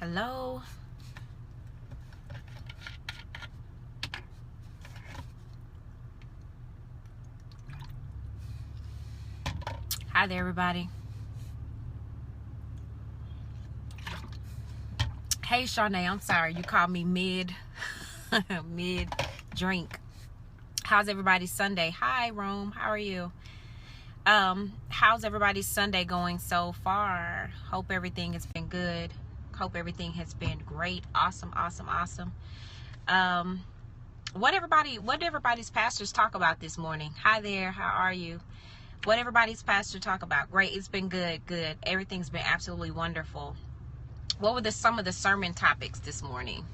Hello. Hi there, everybody. Hey, Charnay, I'm sorry. You called me mid drink. How's everybody's Sunday? Hi, Rome. How are you? How's everybody's Sunday going so far? Hope everything has been good. Hope everything has been great. Awesome. What everybody's pastors talk about this morning? Hi there. How are you? What everybody's pastor talk about? Great. It's been good. Everything's been absolutely wonderful. What were some of the sermon topics this morning?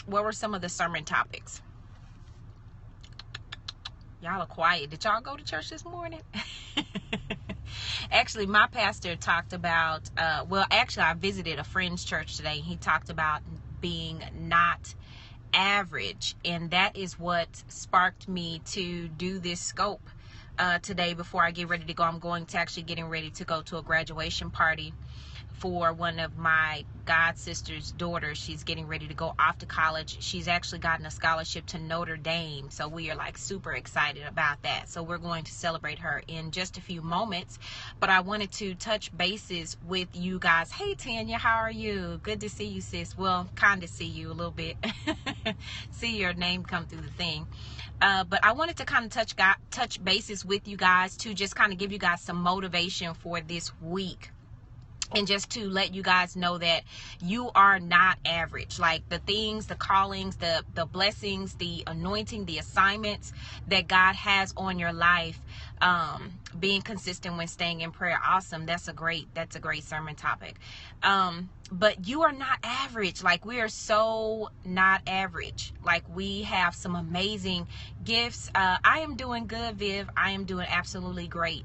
What were some of the sermon topics? Y'all are quiet. Did y'all go to church this morning? Actually, my pastor talked about, I visited a friend's church today. He talked about being not average, and that is what sparked me to do this scope today. Before I get ready to go, I'm getting ready to go to a graduation party for one of my god sister's daughters. She's getting ready to go off to college. She's actually gotten a scholarship to Notre Dame, so we are super excited about that. So we're going to celebrate her in just a few moments, but I wanted to touch bases with you guys. Hey Tanya, how are you? Good to see you, sis. Well, kind of see you a little bit. See your name come through the thing. But I wanted to kind of touch bases with you guys to just kind of give you guys some motivation for this week. And just to let you guys know that you are not average. Like the things, the callings, the blessings, the anointing, the assignments that God has on your life, being consistent when staying in prayer. Awesome. That's a great sermon topic. But you are not average. Like we are so not average. Like we have some amazing gifts. I am doing good, Viv. I am doing absolutely great.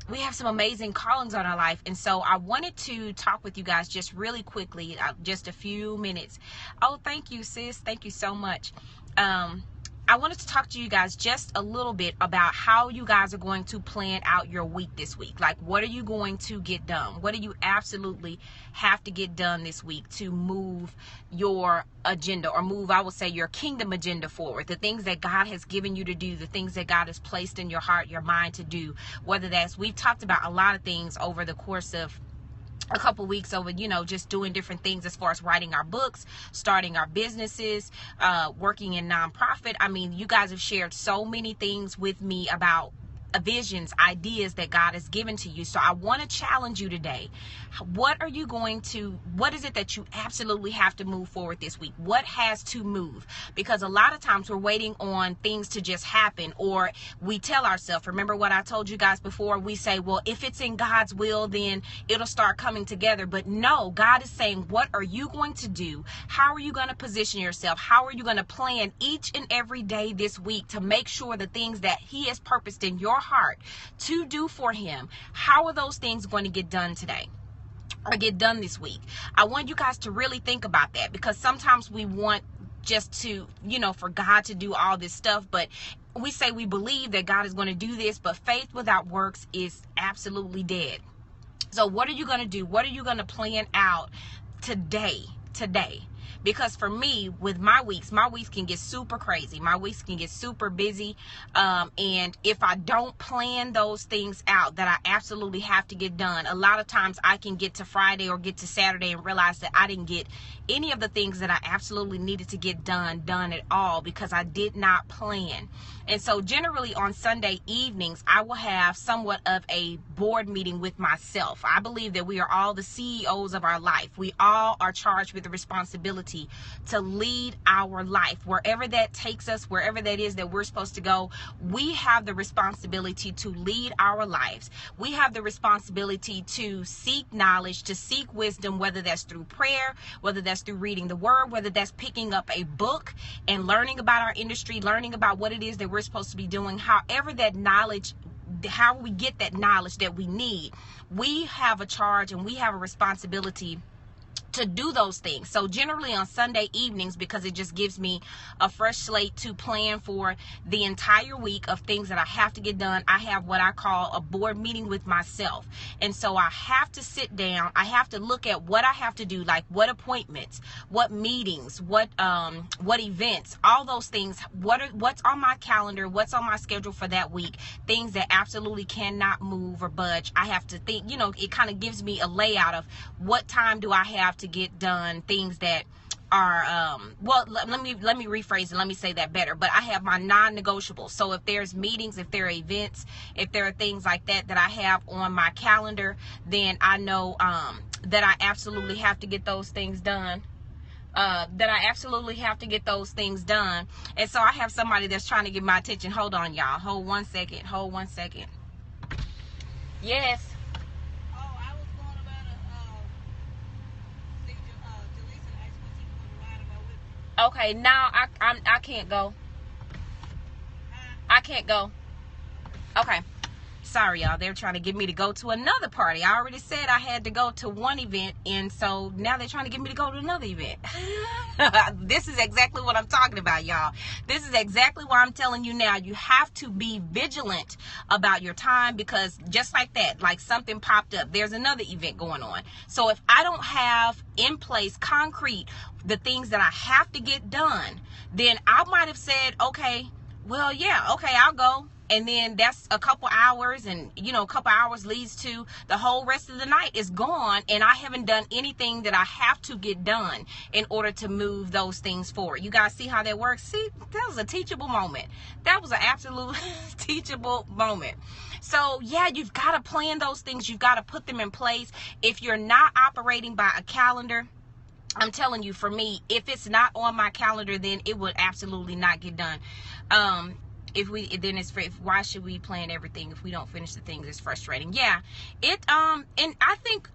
We have some amazing callings on our life. And so I wanted to talk with you guys just really quickly, just a few minutes. Oh, thank you, sis. Thank you so much. I wanted to talk to you guys just a little bit about how you guys are going to plan out your week this week. Like, what are you going to get done? What do you absolutely have to get done this week to move your agenda, or move, I would say, your kingdom agenda forward? The things that God has given you to do, the things that God has placed in your heart, your mind to do, whether that's, we've talked about a lot of things over the course of a couple weeks over, just doing different things as far as writing our books, starting our businesses, working in nonprofit. I mean, you guys have shared so many things with me about visions, ideas that God has given to you. So I want to challenge you today. What is it that you absolutely have to move forward this week? What has to move? Because a lot of times we're waiting on things to just happen, or we tell ourselves, remember what I told you guys before? We say, well, if it's in God's will, then it'll start coming together. But no, God is saying, what are you going to do? How are you going to position yourself? How are you going to plan each and every day this week to make sure the things that He has purposed in your heart to do for Him, how are those things going to get done today or get done this week? I want you guys to really think about that, because sometimes we want just to, for God to do all this stuff, but we say we believe that God is going to do this, but faith without works is absolutely dead. So what are you going to do? What are you going to plan out today? Because for me, with my weeks can get super crazy. My weeks can get super busy. And if I don't plan those things out that I absolutely have to get done, a lot of times I can get to Friday or get to Saturday and realize that I didn't get any of the things that I absolutely needed to get done at all, because I did not plan. And so generally on Sunday evenings, I will have somewhat of a board meeting with myself. I believe that we are all the CEOs of our life. We all are charged with the responsibility to lead our life. Wherever that takes us, wherever that is that we're supposed to go, we have the responsibility to lead our lives. We have the responsibility to seek knowledge, to seek wisdom, whether that's through prayer, whether that's through reading the word, whether that's picking up a book and learning about our industry, learning about what it is that we're supposed to be doing. However that knowledge, how we get that knowledge that we need, we have a charge and we have a responsibility do those things. So generally on Sunday evenings, because it just gives me a fresh slate to plan for the entire week of things that I have to get done, I have what I call a board meeting with myself. And so I have to sit down, I have to look at what I have to do, like what appointments, what meetings, what events, all those things, what's on my calendar, what's on my schedule for that week, things that absolutely cannot move or budge. I have to think, it kind of gives me a layout of what time do I have to get done, things that are let me rephrase and let me say that better. But I have my non-negotiables. So if there's meetings, if there are events, if there are things like that I have on my calendar, then I know that I absolutely have to get those things done. And so I have somebody that's trying to get my attention. Hold on, y'all. Hold one second. Yes. Okay, now I can't go. I can't go. Okay. Sorry, y'all. They're trying to get me to go to another party. I already said I had to go to one event, and so now they're trying to get me to go to another event. This is exactly what I'm talking about, y'all. This is exactly why I'm telling you now. You have to be vigilant about your time, because just like that, like something popped up, there's another event going on. So if I don't have in place concrete the things that I have to get done, then I might have said, okay, well, yeah, okay, I'll go. And then that's a couple hours, and a couple hours leads to the whole rest of the night is gone, and I haven't done anything that I have to get done in order to move those things forward. You guys see how that works? See, that was a teachable moment. That was an absolute teachable moment. So yeah, you've got to plan those things. You've got to put them in place. If you're not operating by a calendar, I'm telling you, for me, if it's not on my calendar, then it would absolutely not get done. Why should we plan everything if we don't finish the things? It's frustrating. Yeah, and I think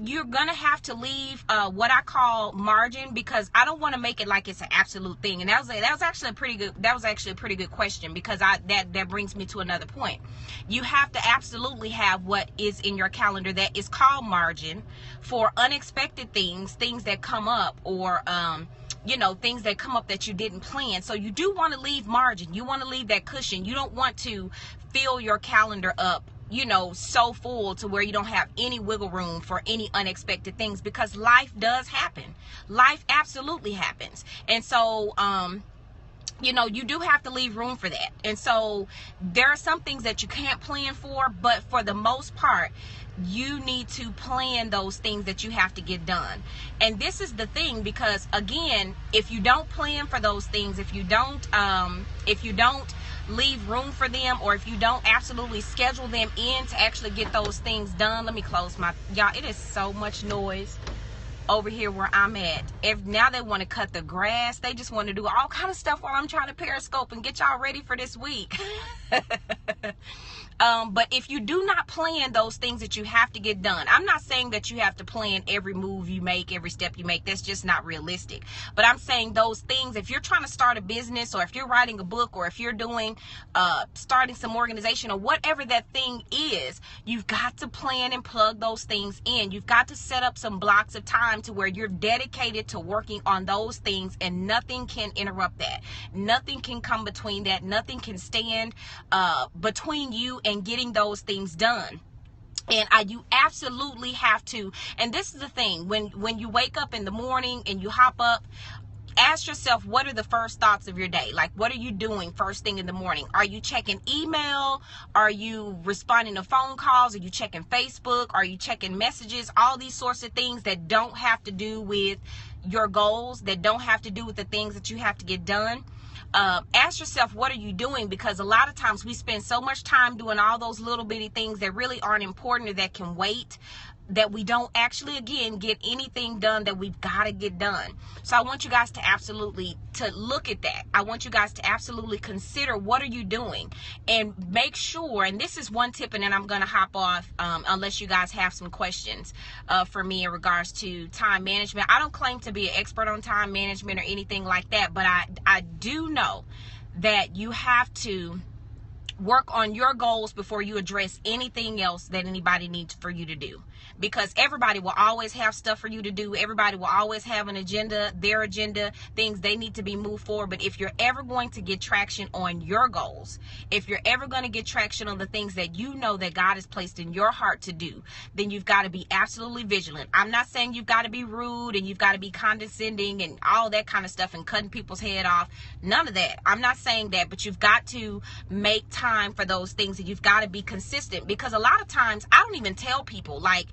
you're gonna have to leave what I call margin, because I don't want to make it like it's an absolute thing. And that was actually a pretty good question, because that brings me to another point. You have to absolutely have what is in your calendar that is called margin for unexpected things that come up, or things that come up that you didn't plan. So you do want to leave margin. You want to leave that cushion. You don't want to fill your calendar up, so full to where you don't have any wiggle room for any unexpected things, because life does happen. Life absolutely happens. And so, you do have to leave room for that. And so there are some things that you can't plan for, but for the most part, you need to plan those things that you have to get done. And this is the thing, because again, if you don't plan for those things, if you don't leave room for them, or if you don't absolutely schedule them in to actually get those things done. Let me close y'all, it is so much noise over here where I'm at. Now they want to cut the grass. They just want to do all kind of stuff while I'm trying to Periscope and get y'all ready for this week. But if you do not plan those things that you have to get done, I'm not saying that you have to plan every move you make, every step you make. That's just not realistic. But I'm saying those things, if you're trying to start a business, or if you're writing a book, or if you're doing, starting some organization, or whatever that thing is, you've got to plan and plug those things in. You've got to set up some blocks of time to where you're dedicated to working on those things, and nothing can interrupt that. Nothing can come between that. Nothing can stand between you and getting those things done. And you absolutely have to. And this is the thing, when you wake up in the morning and you hop up, ask yourself, what are the first thoughts of your day? Like, what are you doing first thing in the morning? Are you checking email? Are you responding to phone calls? Are you checking Facebook? Are you checking messages? All these sorts of things that don't have to do with your goals, that don't have to do with the things that you have to get done. Ask yourself, what are you doing? Because a lot of times we spend so much time doing all those little bitty things that really aren't important, or that can wait, that we don't actually, again, get anything done that we've got to get done. So I want you guys to absolutely look at that. I want you guys to absolutely consider, what are you doing? And make sure, and this is one tip, and then I'm going to hop off, unless you guys have some questions for me in regards to time management. I don't claim to be an expert on time management or anything like that, but I do know that you have to work on your goals before you address anything else that anybody needs for you to do, because everybody will always have stuff for you to do. Everybody will always have an agenda, their agenda, things they need to be moved forward. But if you're ever going to get traction on your goals, if you're ever going to get traction on the things that you know that God has placed in your heart to do, then you've got to be absolutely vigilant. I'm not saying you've got to be rude and you've got to be condescending and all that kind of stuff and cutting people's head off. None of that. I'm not saying that, but you've got to make time for those things, and you've got to be consistent, because a lot of times I don't even tell people, like,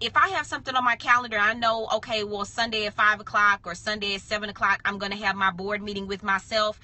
if I have something on my calendar, I know, okay, well, Sunday at 5 o'clock or Sunday at 7 o'clock, I'm going to have my board meeting with myself.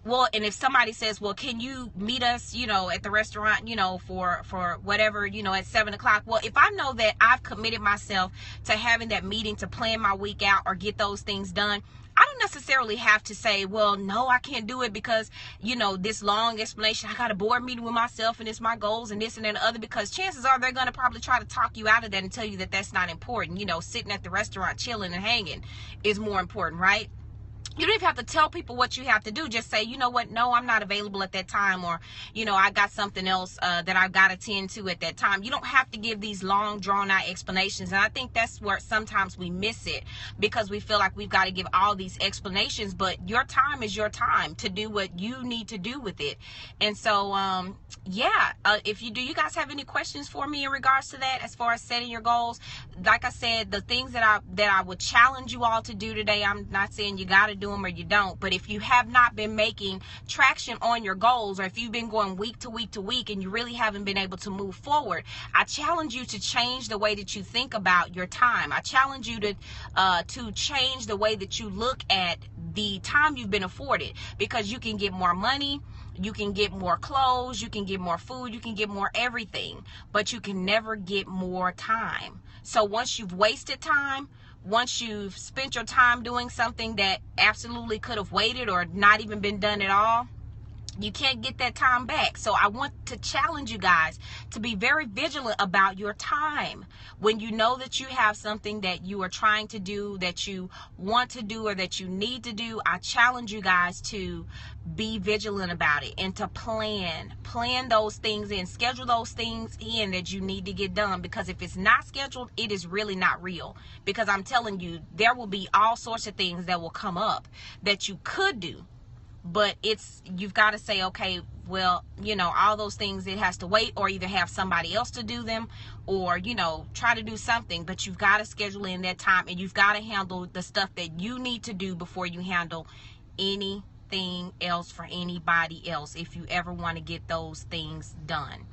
Well, and if somebody says, well, can you meet us, at the restaurant, for whatever, at 7 o'clock. Well, if I know that I've committed myself to having that meeting to plan my week out or get those things done, I don't necessarily have to say, well, no, I can't do it because, this long explanation, I got a board meeting with myself and it's my goals and this and that and the other, because chances are they're going to probably try to talk you out of that and tell you that that's not important. Sitting at the restaurant, chilling and hanging is more important, right? You don't even have to tell people what you have to do. Just say, you know what, no, I'm not available at that time, or, I got something else that I've got to tend to at that time. You don't have to give these long, drawn-out explanations. And I think that's where sometimes we miss it, because we feel like we've got to give all these explanations. But your time is your time to do what you need to do with it. And so, if you do, you guys have any questions for me in regards to that as far as setting your goals? Like I said, the things that I would challenge you all to do today, I'm not saying you got to do them or you don't, but if you have not been making traction on your goals, or if you've been going week to week to week and you really haven't been able to move forward, I challenge you to change the way that you think about your time. I challenge you to change the way that you look at the time you've been afforded, because you can get more money, you can get more clothes, you can get more food, you can get more everything, but you can never get more time. So once you've wasted time, once you've spent your time doing something that absolutely could have waited or not even been done at all, you can't get that time back. So I want to challenge you guys to be very vigilant about your time. When you know that you have something that you are trying to do, that you want to do, or that you need to do, I challenge you guys to be vigilant about it and to plan those things in, schedule those things in that you need to get done. Because if it's not scheduled, it is really not real. Because I'm telling you, there will be all sorts of things that will come up that you could do. But you've got to say, okay, well, all those things, it has to wait, or either have somebody else to do them, or, try to do something. But you've got to schedule in that time, and you've got to handle the stuff that you need to do before you handle anything else for anybody else, if you ever want to get those things done.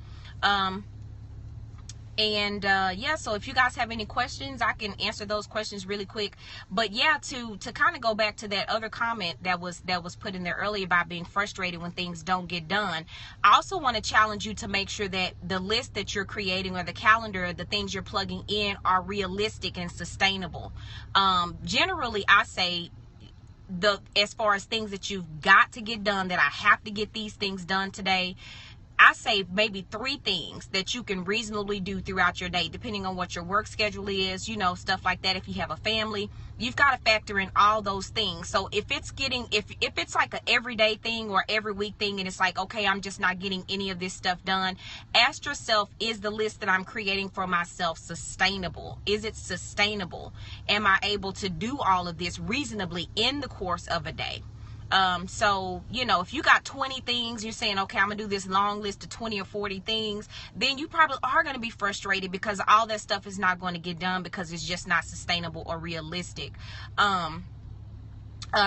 So if you guys have any questions, I can answer those questions really quick. But yeah, to kind of go back to that other comment that was put in there earlier about being frustrated when things don't get done, I also want to challenge you to make sure that the list that you're creating, or the calendar, the things you're plugging in, are realistic and sustainable. Generally, I say, as far as things that you've got to get done, that I have to get these things done today, I say maybe 3 things that you can reasonably do throughout your day, depending on what your work schedule is, stuff like that. If you have a family, you've got to factor in all those things. So if it's like an everyday thing or every week thing, and it's like, okay, I'm just not getting any of this stuff done, ask yourself, is the list that I'm creating for myself sustainable? Is it sustainable? Am I able to do all of this reasonably in the course of a day? If you got 20 things, you're saying, okay, I'm gonna do this long list of 20 or 40 things, then you probably are going to be frustrated, because all that stuff is not going to get done, because it's just not sustainable or realistic.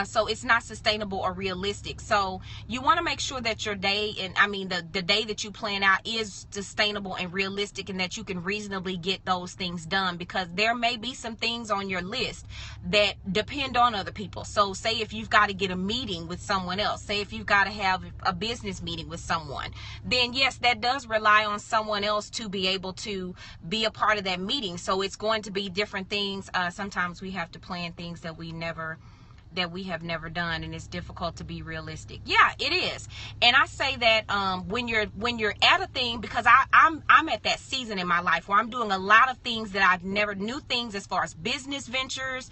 So it's not sustainable or realistic. So you want to make sure that your day, the day that you plan out, is sustainable and realistic, and that you can reasonably get those things done, because there may be some things on your list that depend on other people. So say if you've got to get a meeting with someone else, say if you've got to have a business meeting with someone, then yes, that does rely on someone else to be able to be a part of that meeting. So it's going to be different things. Sometimes we have to plan things that we never that we have never done, and it's difficult to be realistic. Yeah, it is. And I say that when you're at a thing, because I'm at that season in my life where I'm doing a lot of things that I've never, new things as far as business ventures,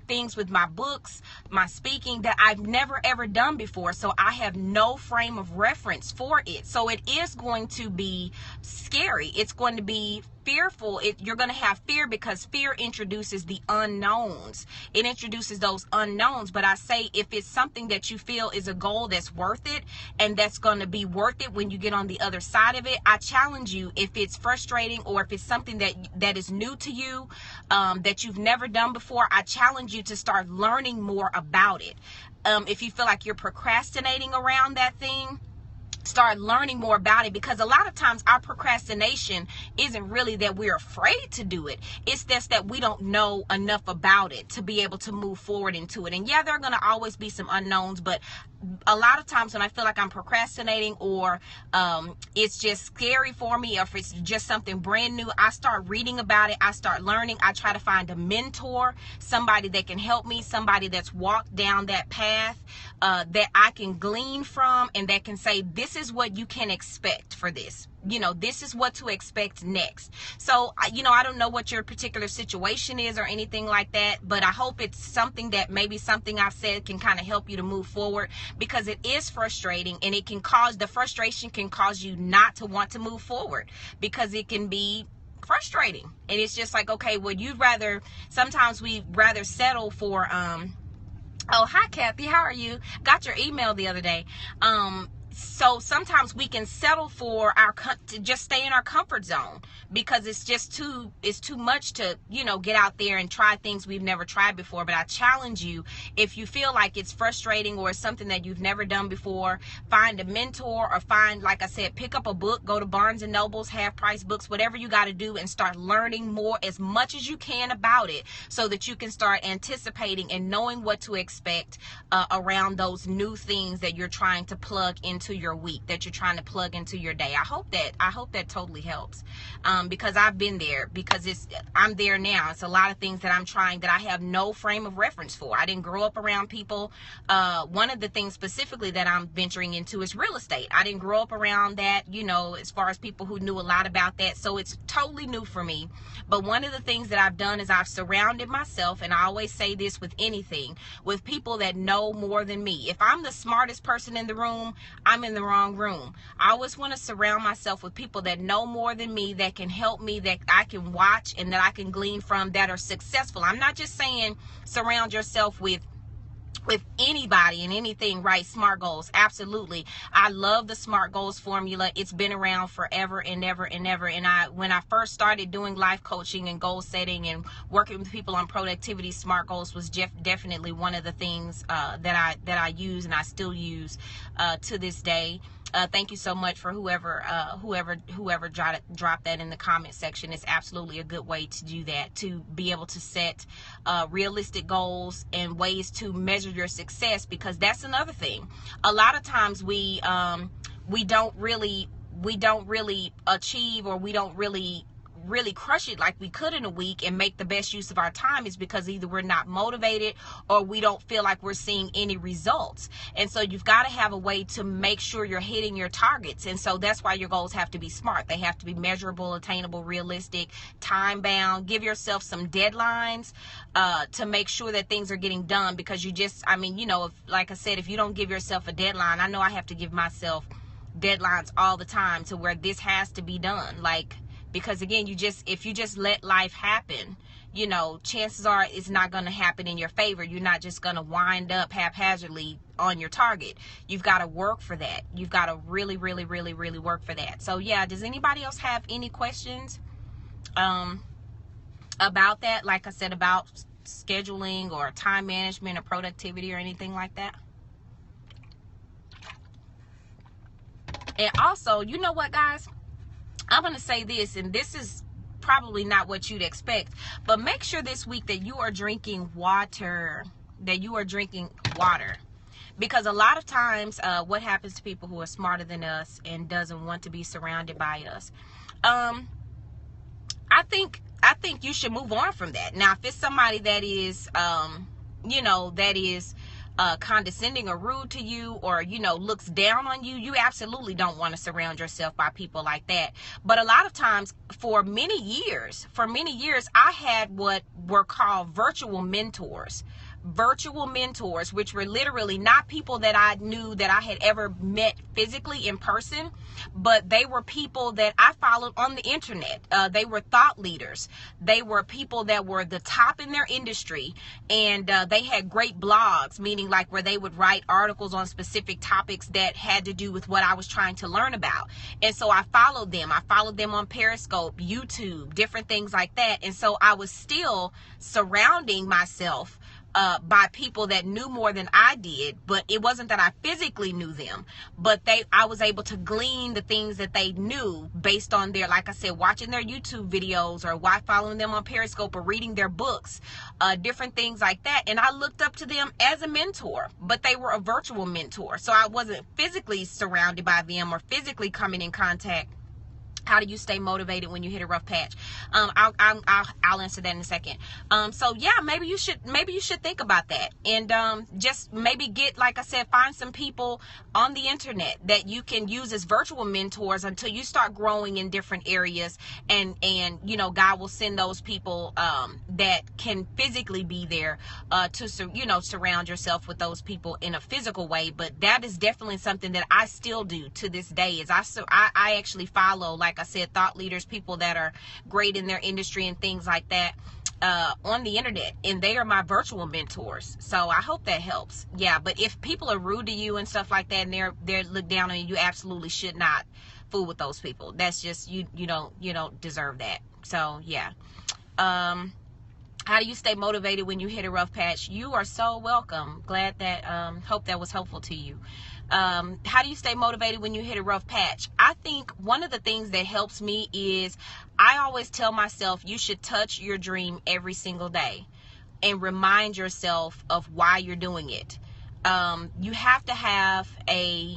things with my books, my speaking, that I've never ever done before. So I have no frame of reference for it. So it is going to be scary. It's going to be fearful. You're going to have fear, because fear introduces the unknowns. It introduces those unknowns. But I say, if it's something that you feel is a goal that's worth it, and that's going to be worth it when you get on the other side of it, I challenge you, if it's frustrating or if it's something that is new to you, that you've never done before, I challenge you to start learning more about it. If you feel like you're procrastinating around that thing, start learning more about it, because a lot of times our procrastination isn't really that we're afraid to do it. It's just that we don't know enough about it to be able to move forward into it. And yeah, there are going to always be some unknowns, but a lot of times when I feel like I'm procrastinating, or it's just scary for me, or if it's just something brand new, I start reading about it. I start learning. I try to find a mentor, somebody that can help me, somebody that's walked down that path that I can glean from, and that can say, this is what you can expect for this. This is what to expect next. So, I don't know what your particular situation is or anything like that, but I hope it's something that maybe something I've said can kind of help you to move forward, because it is frustrating, and the frustration can cause you not to want to move forward, because it can be frustrating. And it's just like, okay, well, sometimes we rather settle for, oh, hi, Kathy. How are you? Got your email the other day. So sometimes we can settle for to just stay in our comfort zone, because it's too much to, get out there and try things we've never tried before. But I challenge you, if you feel like it's frustrating or it's something that you've never done before, find a mentor, or like I said, pick up a book, go to Barnes and Noble's, half price books, whatever you got to do, and start learning more, as much as you can about it, so that you can start anticipating and knowing what to expect around those new things that you're trying to plug into your week, that you're trying to plug into your day. I hope that totally helps, because I've been there, because I'm there now. It's a lot of things that I'm trying that I have no frame of reference for. I didn't grow up around people. One of the things specifically that I'm venturing into is real estate. I didn't grow up around that, as far as people who knew a lot about that. So it's totally new for me. But one of the things that I've done is I've surrounded myself, and I always say this with anything, with people that know more than me. If I'm the smartest person in the room, I'm in the wrong room. I always want to surround myself with people that know more than me, that can help me, that I can watch and that I can glean from, that are successful. I'm not just saying surround yourself with anybody and anything, right? SMART goals. Absolutely. I love the SMART goals formula. It's been around forever and ever and ever. And when I first started doing life coaching and goal setting and working with people on productivity, SMART goals was definitely one of the things that I use, and I still use to this day. Thank you so much for whoever dropped that in the comment section. It's absolutely a good way to do that, to be able to set realistic goals and ways to measure your success, because that's another thing. A lot of times we don't really achieve, or we don't really crush it like we could in a week and make the best use of our time, is because either we're not motivated or we don't feel like we're seeing any results. And so you've got to have a way to make sure you're hitting your targets. And so that's why your goals have to be SMART. They have to be measurable, attainable, realistic, time bound. Give yourself some deadlines to make sure that things are getting done, because like I said, if you don't give yourself a deadline, I know I have to give myself deadlines all the time to where this has to be done. Because again, if you just let life happen, chances are it's not going to happen in your favor. You're not just going to wind up haphazardly on your target. You've got to work for that. You've got to really, really, really, really work for that. So yeah, does anybody else have any questions about that? Like I said, about scheduling or time management or productivity or anything like that? And also, you know what, guys? I'm going to say this, and this is probably not what you'd expect, but make sure this week that you are drinking water, because a lot of times what happens to people who are smarter than us and doesn't want to be surrounded by us, I think you should move on from that. Now, if it's somebody that is that is condescending or rude to you, or looks down on you, you absolutely don't want to surround yourself by people like that. But a lot of times, for many years I had what were called virtual mentors, which were literally not people that I knew that I had ever met physically in person, but they were people that I followed on the internet. They were thought leaders. They were people that were the top in their industry, and they had great blogs, meaning like where they would write articles on specific topics that had to do with what I was trying to learn about. And so I followed them. I followed them on Periscope, YouTube, different things like that. And so I was still surrounding myself by people that knew more than I did, but it wasn't that I physically knew them, but I was able to glean the things that they knew based on their, like I said, watching their YouTube videos, or following them on Periscope, or reading their books, different things like that. And I looked up to them as a mentor, but they were a virtual mentor. So I wasn't physically surrounded by them or physically coming in contact. How do you stay motivated when you hit a rough patch? I'll answer that in a second. So yeah, maybe you should think about that, and just maybe get, like I said, find some people on the internet that you can use as virtual mentors until you start growing in different areas, and God will send those people that can physically be there to surround yourself with those people in a physical way. But that is definitely something that I still do to this day. Is I actually follow, like I said, thought leaders, people that are great in their industry and things like that on the internet, and they are my virtual mentors. So I hope that helps. Yeah, but if people are rude to you and stuff like that, and they're looked down on you, you absolutely should not fool with those people. That's just, you don't deserve that. So yeah. How do you stay motivated when you hit a rough patch? You are so welcome. Glad that, hope that was helpful to you. How do you stay motivated when you hit a rough patch? I think one of the things that helps me is I always tell myself you should touch your dream every single day and remind yourself of why you're doing it. You have to have a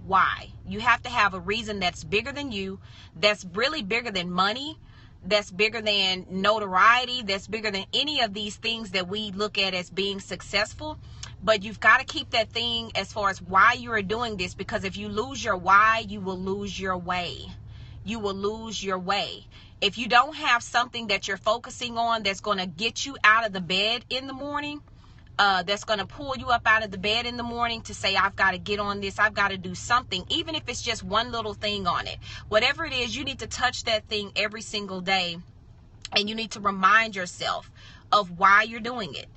why. You have to have a reason that's bigger than you, that's really bigger than money, that's bigger than notoriety, that's bigger than any of these things that we look at as being successful. But you've got to keep that thing as far as why you are doing this, because if you lose your why, you will lose your way. You will lose your way. If you don't have something that you're focusing on that's going to get you out of the bed in the morning, that's going to pull you up out of the bed in the morning to say, I've got to get on this, I've got to do something, even if it's just one little thing on it. Whatever it is, you need to touch that thing every single day, and you need to remind yourself of why you're doing it.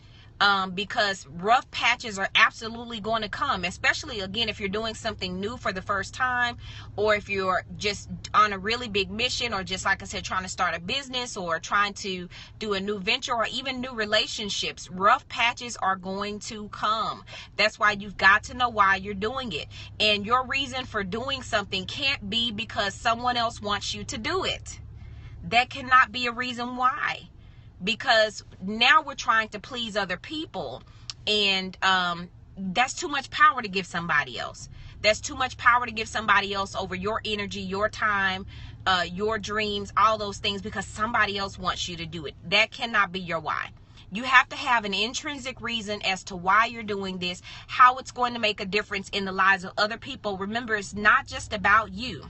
Because rough patches are absolutely going to come, especially, again, if you're doing something new for the first time, or if you're just on a really big mission, or just, like I said, trying to start a business, or trying to do a new venture, or even new relationships. Rough patches are going to come. That's why you've got to know why you're doing it. And your reason for doing something can't be because someone else wants you to do it. That cannot be a reason why. Because now we're trying to please other people, and that's too much power to give somebody else. That's too much power to give somebody else over your energy, your time, your dreams, all those things, because somebody else wants you to do it. That cannot be your why. You have to have an intrinsic reason as to why you're doing this, how it's going to make a difference in the lives of other people. Remember, it's not just about you,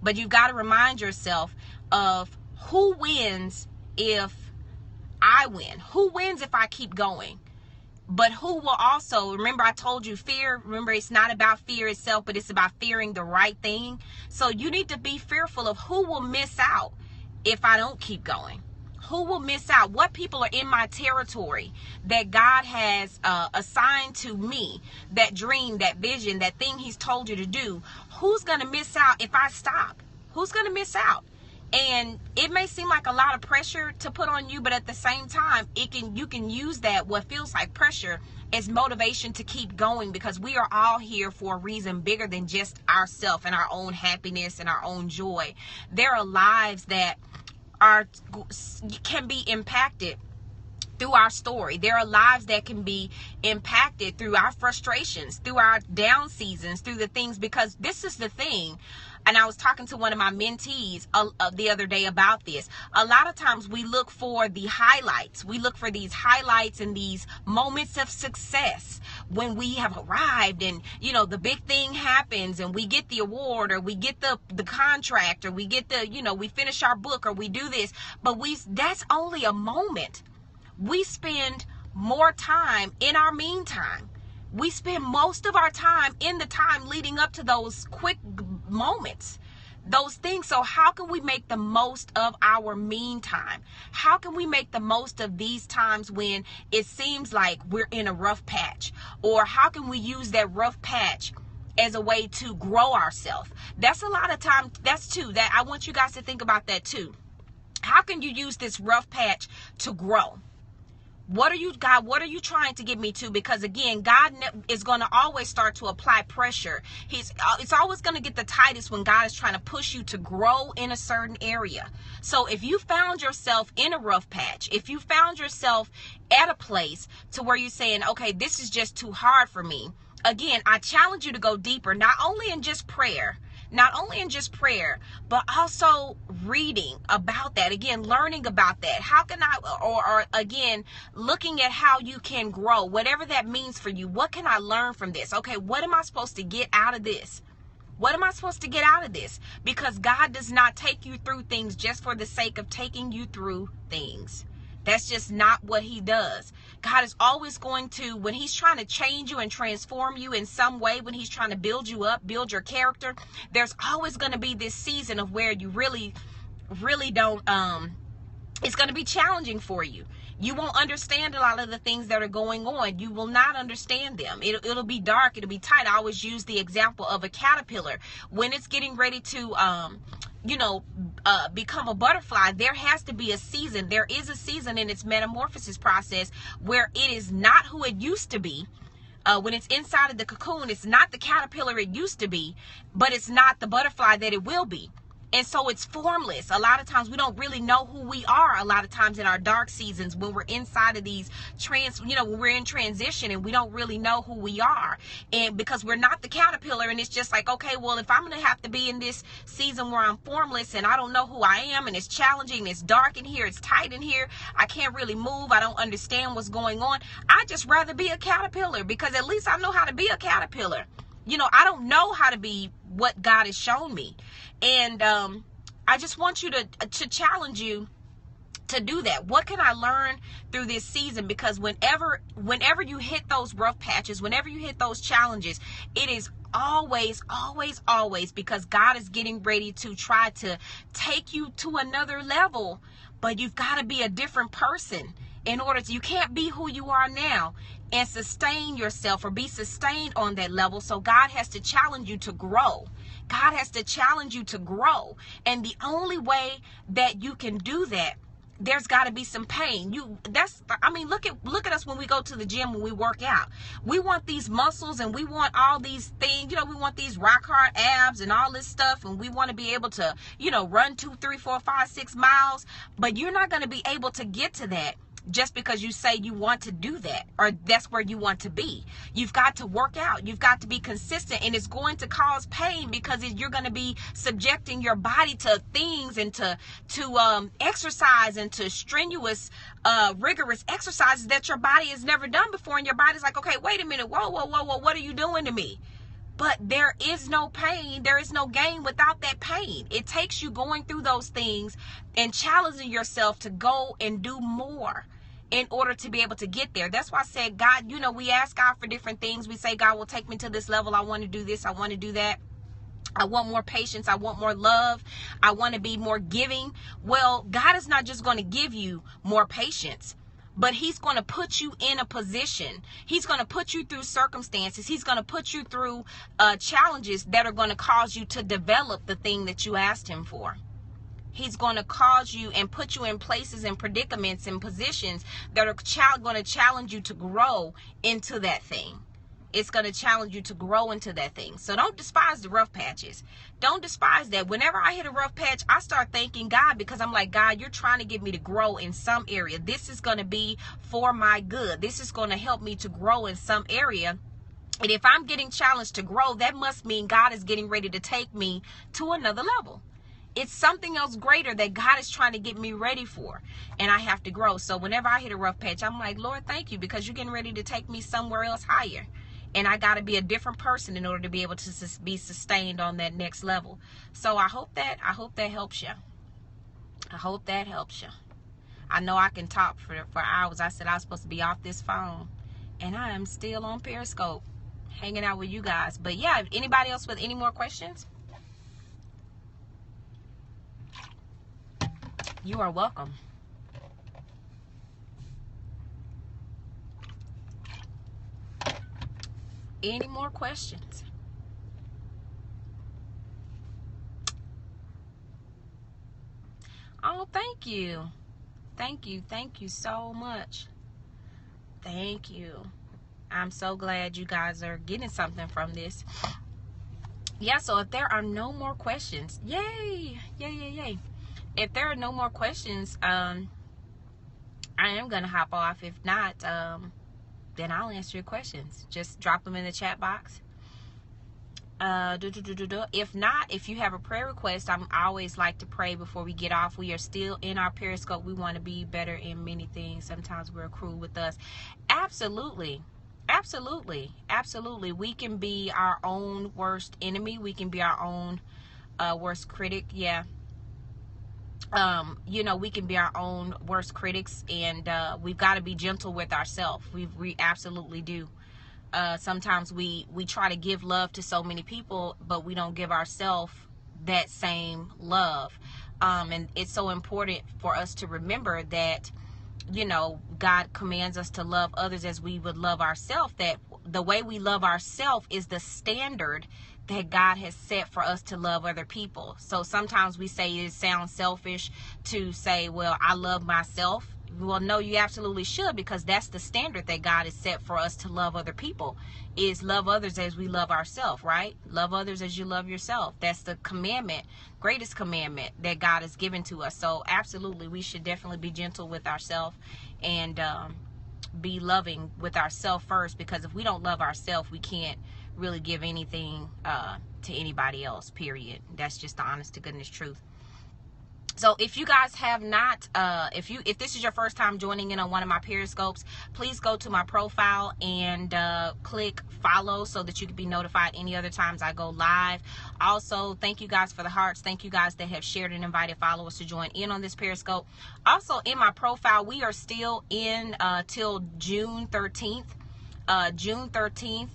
but you've got to remind yourself of who wins if I win, who wins if I keep going, but who will also, remember I told you fear, remember it's not about fear itself, but it's about fearing the right thing. So you need to be fearful of who will miss out if I don't keep going. Who will miss out? What people are in my territory that God has assigned to me, that dream, that vision, that thing he's told you to do? Who's going to miss out if I stop? Who's going to miss out? And it may seem like a lot of pressure to put on you, but at the same time, you can use that, what feels like pressure, as motivation to keep going, because we are all here for a reason bigger than just ourselves and our own happiness and our own joy. There are lives that can be impacted through our story. There are lives that can be impacted through our frustrations, through our down seasons, through the things, because this is the thing. And I was talking to one of my mentees the other day about this. A lot of times we look for the highlights. We look for these highlights and these moments of success when we have arrived and, the big thing happens and we get the award, or we get the contract, or we get we finish our book, or we do this. But that's only a moment. We spend more time in our meantime. We spend most of our time in the time leading up to those quick moments, those things. So how can we make the most of our meantime? How can we make the most of these times when it seems like we're in a rough patch? Or how can we use that rough patch as a way to grow ourselves? That's a lot of time. That I want you guys to think about that too. How can you use this rough patch to grow? What are you trying to get me to? Because again, God is going to always start to apply pressure. It's always going to get the tightest when God is trying to push you to grow in a certain area. So if you found yourself in a rough patch, if you found yourself at a place to where you're saying, okay, this is just too hard for me. Again, I challenge you to go deeper, not only in just prayer, but also reading about that. Again, learning about that. How can I, or again, looking at how you can grow, whatever that means for you. What can I learn from this? Okay, what am I supposed to get out of this? What am I supposed to get out of this? Because God does not take you through things just for the sake of taking you through things. That's just not what he does. God is always going to, when he's trying to change you and transform you in some way, when he's trying to build you up, build your character, there's always going to be this season of where you really don't, it's going to be challenging for you. You won't understand a lot of the things that are going on. You will not understand them. It'll be dark. It'll be tight. I always use the example of a caterpillar. When it's getting ready to, become a butterfly, there has to be a season. There is a season in its metamorphosis process where it is not who it used to be. When it's inside of the cocoon, it's not the caterpillar it used to be, but it's not the butterfly that it will be. And so it's formless. A lot of times we don't really know who we are. A lot of times in our dark seasons, when we're inside of these when we're in transition and we don't really know who we are. And because we're not the caterpillar, and it's just like, okay, well, if I'm going to have to be in this season where I'm formless and I don't know who I am, and it's challenging, it's dark in here, it's tight in here, I can't really move, I don't understand what's going on, I'd just rather be a caterpillar, because at least I know how to be a caterpillar. I don't know how to be what God has shown me. And I just want you to challenge you to do that. What can I learn through this season? Because whenever you hit those rough patches, whenever you hit those challenges, it is always because God is getting ready to try to take you to another level. But you've got to be a different person in order to, you can't be who you are now and sustain yourself or be sustained on that level. So God has to challenge you to grow. God has to challenge you to grow. And the only way that you can do that, there's got to be some pain. Look at us when we go to the gym, when we work out. We want these muscles and we want all these things, we want these rock hard abs and all this stuff, and we want to be able to, run 2, 3, 4, 5, 6 miles. But you're not going to be able to get to that just because you say you want to do that, or that's where you want to be. You've got to work out. You've got to be consistent, and it's going to cause pain because you're going to be subjecting your body to things and to exercise and to strenuous, rigorous exercises that your body has never done before. And your body's like, okay, wait a minute. Whoa, what are you doing to me? But there is no pain. There is no gain without that pain. It takes you going through those things and challenging yourself to go and do more in order to be able to get there. That's why I said, God, we ask God for different things. We say, God will take me to this level. I want to do this. I want to do that. I want more patience. I want more love. I want to be more giving. Well, God is not just going to give you more patience, but he's going to put you in a position. He's going to put you through circumstances. He's going to put you through challenges that are going to cause you to develop the thing that you asked him for. He's going to cause you and put you in places and predicaments and positions that are going to challenge you to grow into that thing. it's going to challenge you to grow into that thing. So don't despise the rough patches. Don't despise that. Whenever I hit a rough patch, I start thanking God, because I'm like, God, you're trying to get me to grow in some area. This is going to be for my good. This is going to help me to grow in some area. And if I'm getting challenged to grow, that must mean God is getting ready to take me to another level. It's something else greater that God is trying to get me ready for, and I have to grow. So whenever I hit a rough patch, I'm like, Lord, thank you, because you're getting ready to take me somewhere else higher. And I got to be a different person in order to be able to be sustained on that next level. So I hope that helps you. I hope that helps you. I know I can talk for hours. I said I was supposed to be off this phone, and I am still on Periscope, hanging out with you guys. But yeah, anybody else with any more questions? You are welcome. Any more questions? Oh, thank you. Thank you. Thank you so much. Thank you. I'm so glad you guys are getting something from this. Yeah, so if there are no more questions, yay. Yay. If there are no more questions, I am going to hop off. If not, then I'll answer your questions. Just drop them in the chat box. If not, if you have a prayer request, I always like to pray before we get off. We are still in our Periscope. We want to be better in many things. Sometimes we're cruel with us. Absolutely. We can be our own worst enemy. We can be our own worst critic. Yeah. We can be our own worst critics, and we've got to be gentle with ourselves. We absolutely do. Sometimes we try to give love to so many people, but we don't give ourselves that same love. And it's so important for us to remember that, God commands us to love others as we would love ourselves. That the way we love ourselves is the standard that God has set for us to love other people. So sometimes we say it sounds selfish to say, well, I love myself. Well, no, you absolutely should, because that's the standard that God has set for us to love other people, is love others as we love ourselves, right? Love others as you love yourself. That's the commandment, greatest commandment that God has given to us. So absolutely, we should definitely be gentle with ourselves and be loving with ourselves first, because if we don't love ourselves, we can't really give anything to anybody else, period. That's just the honest to goodness truth. So if you guys have not, if this is your first time joining in on one of my Periscopes, please go to my profile and click follow so that you can be notified any other times I go live. Also, thank you guys for the hearts. Thank you guys that have shared and invited followers to join in on this Periscope. Also, in my profile, we are still in till June 13th. June 13th,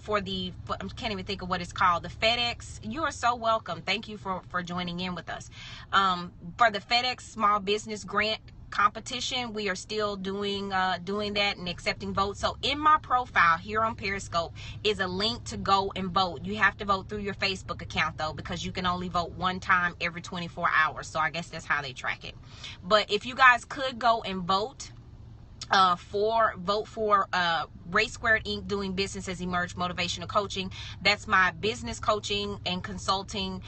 for the, I can't even think of what it's called, the FedEx. You are so welcome. Thank you for joining in with us. For the FedEx Small Business Grant competition, we are still doing that and accepting votes. So in my profile here on Periscope is a link to go and vote. You have to vote through your Facebook account though, because you can only vote one time every 24 hours. So I guess that's how they track it. But if you guys could go and vote, vote for Race Squared Inc. doing business as Emerge Motivational Coaching. That's my business coaching and consulting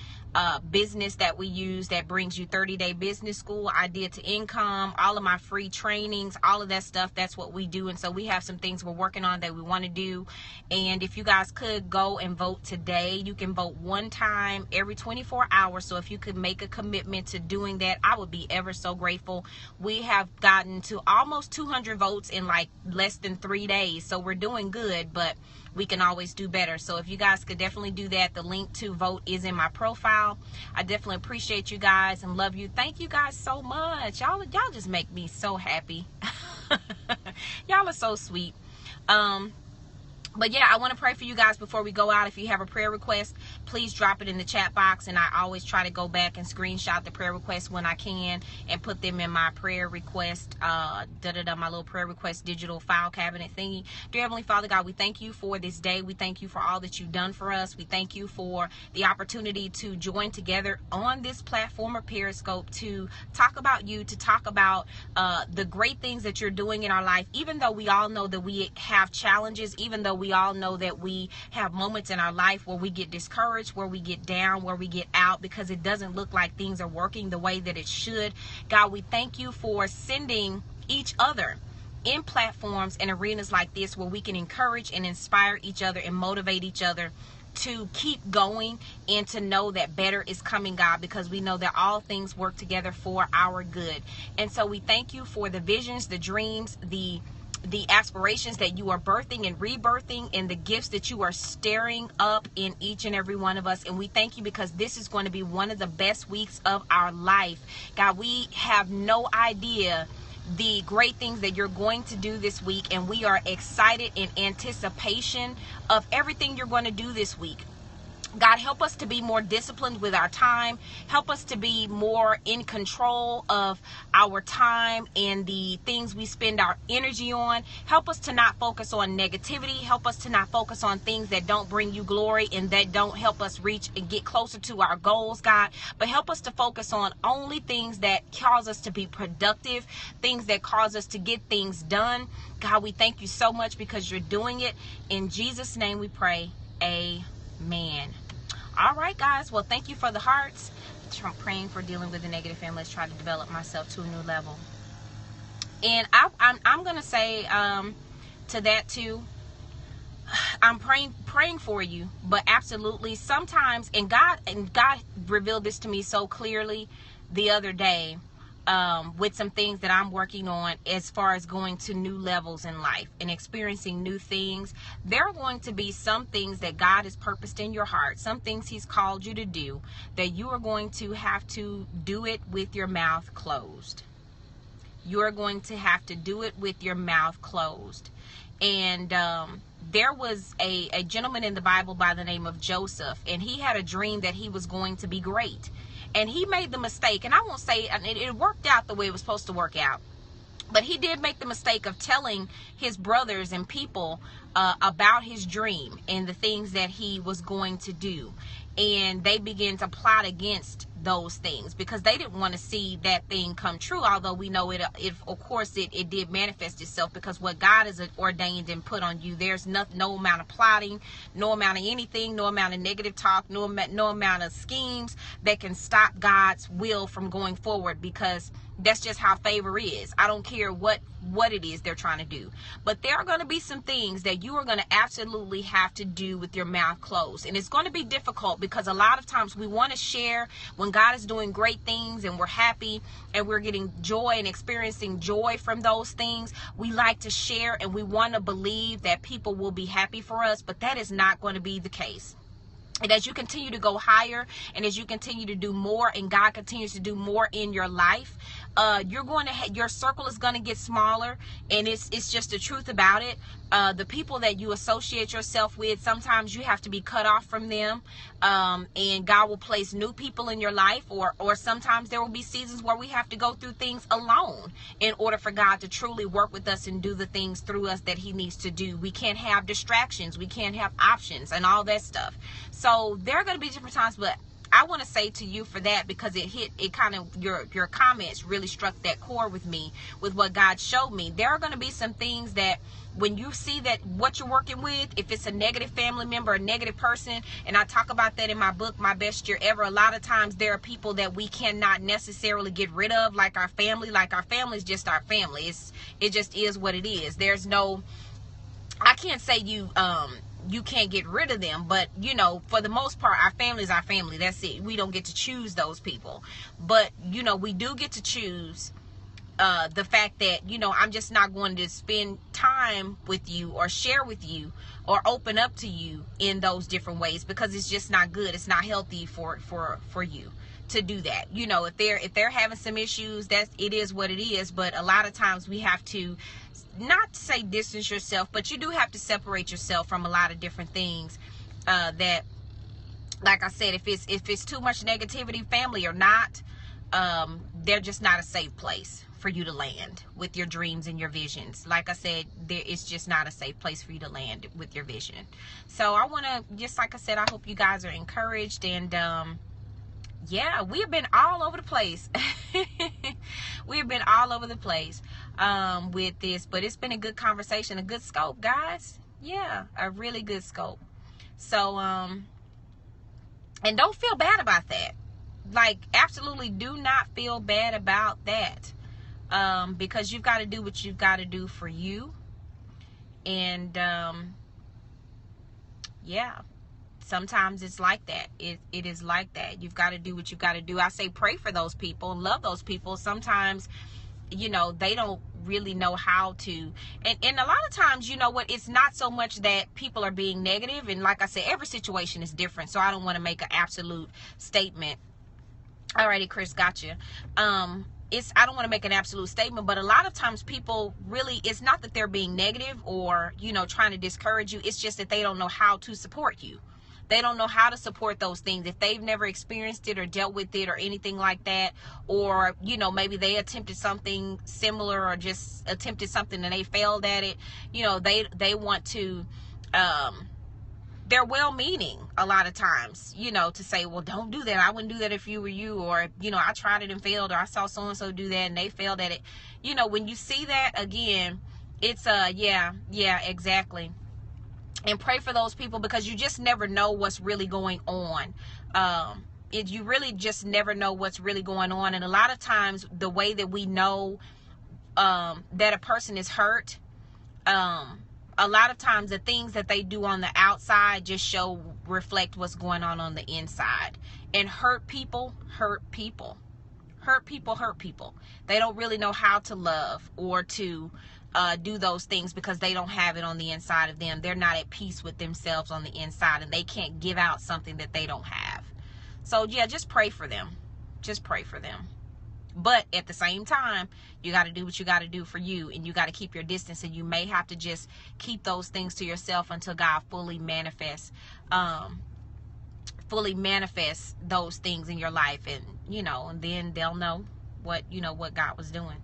business that we use, that brings you 30-day business school, idea to income, all of my free trainings, all of that stuff. That's what we do. And so we have some things we're working on that we want to do. And if you guys could go and vote today, you can vote one time every 24 hours. So if you could make a commitment to doing that, I would be ever so grateful. We have gotten to almost 200 votes in like less than 3 days. So we're doing good, but we can always do better. So if you guys could definitely do that, the link to vote is in my profile. I definitely appreciate you guys and love you. Thank you guys so much. Y'all just make me so happy. Y'all are so sweet. But yeah, I want to pray for you guys before we go out. If you have a prayer request, please drop it in the chat box. And I always try to go back and screenshot the prayer requests when I can and put them in my prayer request, my little prayer request digital file cabinet thingy. Dear Heavenly Father God, we thank you for this day. We thank you for all that you've done for us. We thank you for the opportunity to join together on this platform of Periscope to talk about you, to talk about the great things that you're doing in our life, even though we all know that we have challenges, even though we all know that we have moments in our life where we get discouraged, where we get down, where we get out because it doesn't look like things are working the way that it should. God, we thank you for sending each other in platforms and arenas like this where we can encourage and inspire each other and motivate each other to keep going and to know that better is coming, God, because we know that all things work together for our good. And so we thank you for the visions, the dreams, the aspirations that you are birthing and rebirthing, and the gifts that you are stirring up in each and every one of us. And we thank you because this is going to be one of the best weeks of our life. God, we have no idea the great things that you're going to do this week, and we are excited in anticipation of everything you're going to do this week. God, help us to be more disciplined with our time. Help us to be more in control of our time and the things we spend our energy on. Help us to not focus on negativity. Help us to not focus on things that don't bring you glory and that don't help us reach and get closer to our goals, God. But help us to focus on only things that cause us to be productive, things that cause us to get things done. God, we thank you so much because you're doing it. In Jesus' name we pray. Amen. All right, guys. Well, thank you for the hearts. I'm praying for dealing with the negative family. Let's try to develop myself to a new level. And I'm going to say to that too, I'm praying for you, but absolutely sometimes, and God revealed this to me so clearly the other day, with some things that I'm working on as far as going to new levels in life and experiencing new things. There are going to be some things that God has purposed in your heart, some things he's called you to do, that you are going to have to do it with your mouth closed. You are going to have to do it with your mouth closed. And there was a gentleman in the Bible by the name of Joseph, and he had a dream that he was going to be great. And he made the mistake, and I won't say it worked out the way it was supposed to work out, but he did make the mistake of telling his brothers and people about his dream and the things that he was going to do. And they began to plot against those things because they didn't want to see that thing come true. Although we know it of course it did manifest itself, because what God has ordained and put on you, there's no amount of plotting, no amount of anything, no amount of negative talk, no amount of schemes that can stop God's will from going forward, because that's just how favor is. I don't care what it is they're trying to do. But there are going to be some things that you are going to absolutely have to do with your mouth closed. And it's going to be difficult because a lot of times we want to share when God is doing great things and we're happy and we're getting joy and experiencing joy from those things. We like to share and we want to believe that people will be happy for us, but that is not going to be the case. And as you continue to go higher and as you continue to do more and God continues to do more in your life, your circle is going to get smaller, and it's just the truth about it. The people that you associate yourself with, sometimes you have to be cut off from them, and God will place new people in your life, or sometimes there will be seasons where we have to go through things alone in order for God to truly work with us and do the things through us that he needs to do. We can't have distractions, we can't have options and all that stuff. So there are going to be different times, but I want to say to you for that, because it kind of, your comments really struck that chord with me, with what God showed me. There are going to be some things that when you see that what you're working with, if it's a negative family member, a negative person, and I talk about that in my book, My Best Year Ever, a lot of times there are people that we cannot necessarily get rid of, like our family. Like our family is just our family. It just is what it is. There's no, I can't say you can't get rid of them, but for the most part, our family is our family. That's it. We don't get to choose those people, but we do get to choose the fact that I'm just not going to spend time with you or share with you or open up to you in those different ways, because it's just not good. It's not healthy for you to do that. You know, if they're having some issues, it is what it is. But a lot of times we have to, not say distance yourself, but you do have to separate yourself from a lot of different things that, like I said, if it's too much negativity, family or not, they're just not a safe place for you to land with your dreams and your visions. Like I said, it's just not a safe place for you to land with your vision. So I want to, just like I said, I hope you guys are encouraged. And yeah, we've been all over the place. We've been all over the place with this, but it's been a good conversation, a good scope, guys. Yeah, a really good scope. So and don't feel bad about that. Like, absolutely do not feel bad about that. Because you've got to do what you've got to do for you. And yeah, sometimes it's like that. It is like that. You've got to do what you've got to do. I say pray for those people, love those people. Sometimes, you know, they don't really know how to, and a lot of times, you know what, it's not so much that people are being negative. And like I said, every situation is different, so I don't want to make an absolute statement. Alrighty, Chris, gotcha. I don't want to make an absolute statement, but a lot of times people really, it's not that they're being negative or, you know, trying to discourage you. It's just that they don't know how to support you. They don't know how to support those things. If they've never experienced it or dealt with it or anything like that, or, you know, maybe they attempted something similar or just attempted something and they failed at it, you know, they want to, they're well-meaning a lot of times, you know, to say, well, don't do that. I wouldn't do that if you were you. Or, you know, I tried it and failed, or I saw so-and-so do that and they failed at it. You know, when you see that, again, it's, yeah, exactly. And pray for those people, because you just never know what's really going on. You really just never know what's really going on. And a lot of times the way that we know that a person is hurt, a lot of times the things that they do on the outside just reflect what's going on the inside. And hurt people. They don't really know how to love or to do those things, because they don't have it on the inside of them. They're not at peace with themselves on the inside, and they can't give out something that they don't have. So yeah, just pray for them. Just pray for them. But at the same time, you got to do what you got to do for you, and you got to keep your distance, and you may have to just keep those things to yourself until God fully manifests those things in your life. And, you know, and then they'll know what God was doing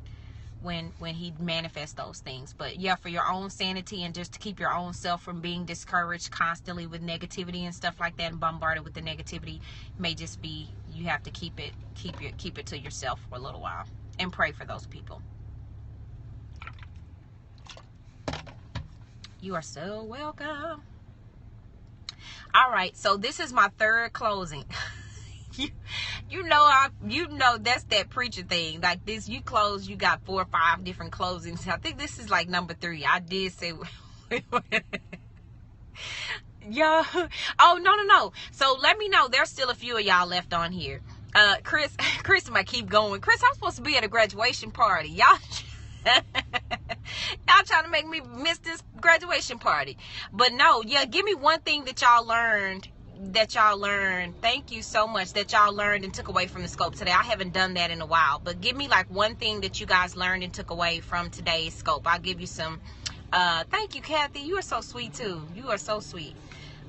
when he manifests those things. But yeah, for your own sanity and just to keep your own self from being discouraged constantly with negativity and stuff like that, and bombarded with the negativity, may just be, you have to keep it to yourself for a little while and pray for those people. You are so welcome. All right, so this is my third closing. You know that's that preacher thing. Like this, you close, you got 4 or 5 different closings. I think this is like number 3. I did say yeah. Oh, no. So let me know. There's still a few of y'all left on here. Chris might keep going. Chris, I'm supposed to be at a graduation party. Y'all trying to make me miss this graduation party. But no, yeah, give me one thing that y'all learned. Thank you so much, that y'all learned and took away from the scope today. I haven't done that in a while, but give me like one thing that you guys learned and took away from today's scope. I'll give you some. Thank you, Kathy. You are so sweet too. You are so sweet.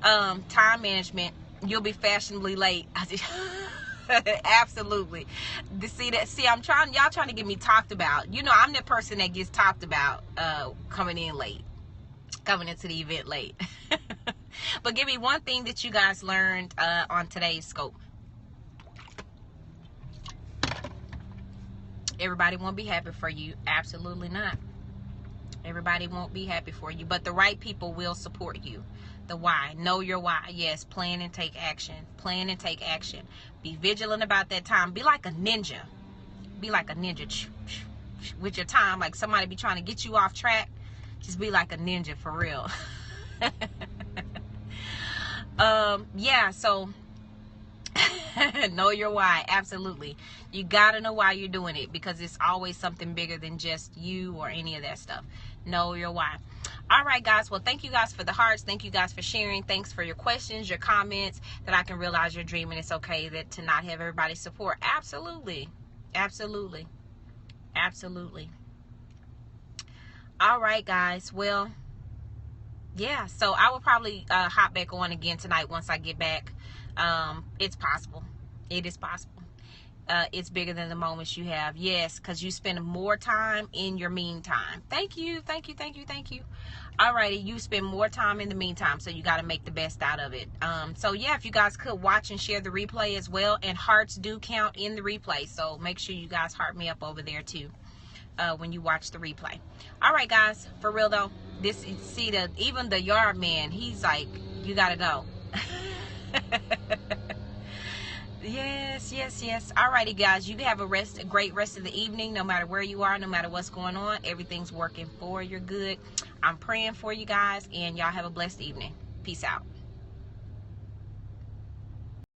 Time management. You'll be fashionably late. Absolutely. Y'all trying to get me talked about. You know, I'm that person that gets talked about coming into the event late. But give me one thing that you guys learned on today's scope. Everybody won't be happy for you. Absolutely not. Everybody won't be happy for you, but the right people will support you. The why. Know your why. Yes, plan and take action. Plan and take action. Be vigilant about that time. Be like a ninja. Be like a ninja with your time. Like somebody be trying to get you off track. Just be like a ninja for real. Yeah, so know your why. Absolutely. You gotta know why you're doing it, because it's always something bigger than just you or any of that stuff. Know your why. All right, guys. Well, thank you guys for the hearts. Thank you guys for sharing. Thanks for your questions, your comments, that I can realize your dream and it's okay to not have everybody's support. Absolutely. Absolutely. Absolutely. All right, guys. Well, yeah. So I will probably hop back on again tonight once I get back. It's possible. It is possible. It's bigger than the moments you have. Yes, because you spend more time in your meantime. Thank you. Thank you. Thank you. Thank you. Alrighty, you spend more time in the meantime, so you got to make the best out of it. So yeah, if you guys could watch and share the replay as well, and hearts do count in the replay, so make sure you guys heart me up over there too when you watch the replay. All right, guys, for real though, even the yard man, he's like, you gotta go. Yes, yes, yes. Alrighty, guys, you have a great rest of the evening. No matter where you are, no matter what's going on, everything's working for your good. I'm praying for you guys, and y'all have a blessed evening. Peace out.